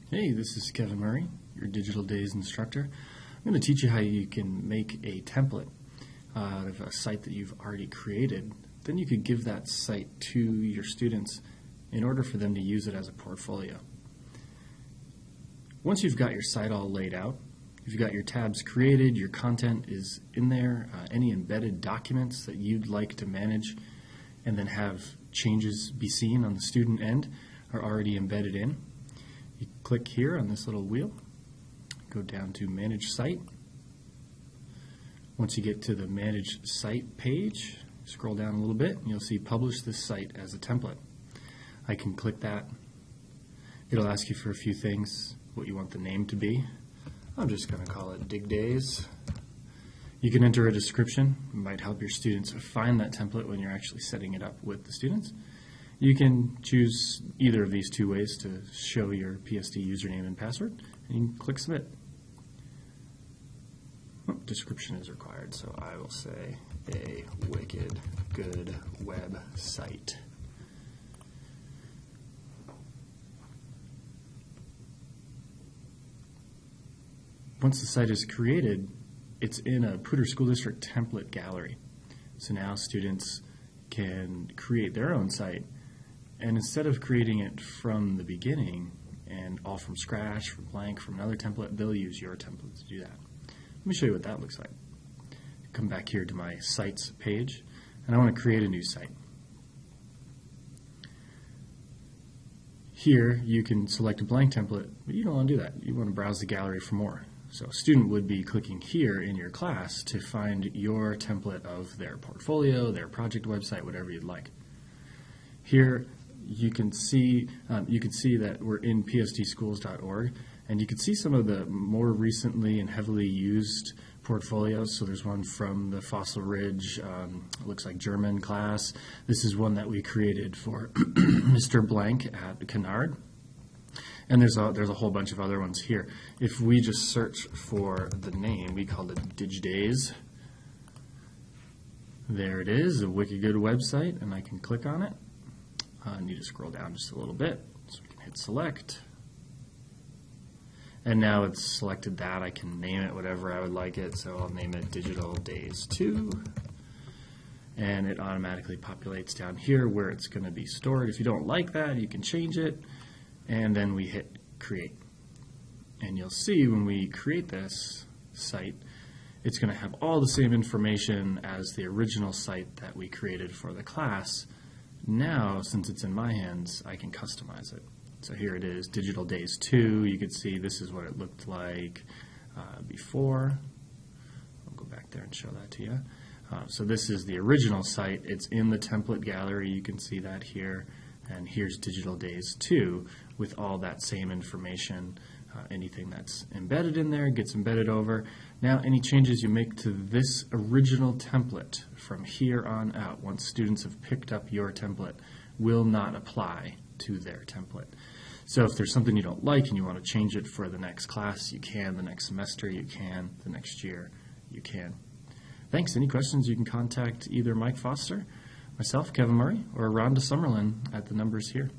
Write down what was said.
Hey, this is Kevin Murray, your Digital Days instructor. I'm going to teach you how you can make a template out of a site that you've already created. Then you could give that site to your students in order for them to use it as a portfolio. Once you've got your site all laid out, you've got your tabs created, your content is in there, any embedded documents that you'd like to manage and then have changes be seen on the student end are already embedded in. You click here on this little wheel, go down to Manage Site. Once you get to the Manage Site page, scroll down a little bit and you'll see Publish this site as a template. I can click that. It'll ask you for a few things, what you want the name to be. I'm just going to call it Dig Days. You can enter a description. It might help your students find that template when you're actually setting it up with the students. You can choose either of these two ways to show your PSD username and password, and you can click Submit. Description is required, so I will say a wicked good website. Once the site is created, it's in a Poudre School District template gallery. So now students can create their own site, and instead of creating it from the beginning and all from scratch, from blank, from another template, they'll use your template to do that. Let me show you what that looks like. Come back here to my Sites page, and I want to create a new site. Here you can select a blank template, but you don't want to do that. You want to browse the gallery for more. So a student would be clicking here in your class to find your template of their portfolio, their project website, whatever you'd like. Here you can see that we're in psdschools.org, and you can see some of the more recently and heavily used portfolios. So there's one from the Fossil Ridge, looks like German class. This is one that we created for Mr. Blank at Kennard. And there's a whole bunch of other ones here. If we just search for the name, we called it Dig Days. There it is, a wicked good website, and I can click on it. I need to scroll down just a little bit, so we can hit select. And now it's selected that. I can name it whatever I would like it, so I'll name it Digital Days 2. And it automatically populates down here where it's going to be stored. If you don't like that, you can change it. And then we hit create. And you'll see when we create this site, it's going to have all the same information as the original site that we created for the class. Now, since it's in my hands, I can customize it. So here it is, Digital Days 2. You can see this is what it looked like before. I'll go back there and show that to you. So this is the original site. It's in the template gallery. You can see that here. And here's Digital Days 2 with all that same information. Anything that's embedded in there gets embedded over. Now any changes you make to this original template from here on out, once students have picked up your template, will not apply to their template. So if there's something you don't like and you want to change it for the next class, you can. The next semester, you can. The next year, you can. Thanks. Any questions, you can contact either Mike Foster, myself, Kevin Murray, or Rhonda Summerlin at the numbers here.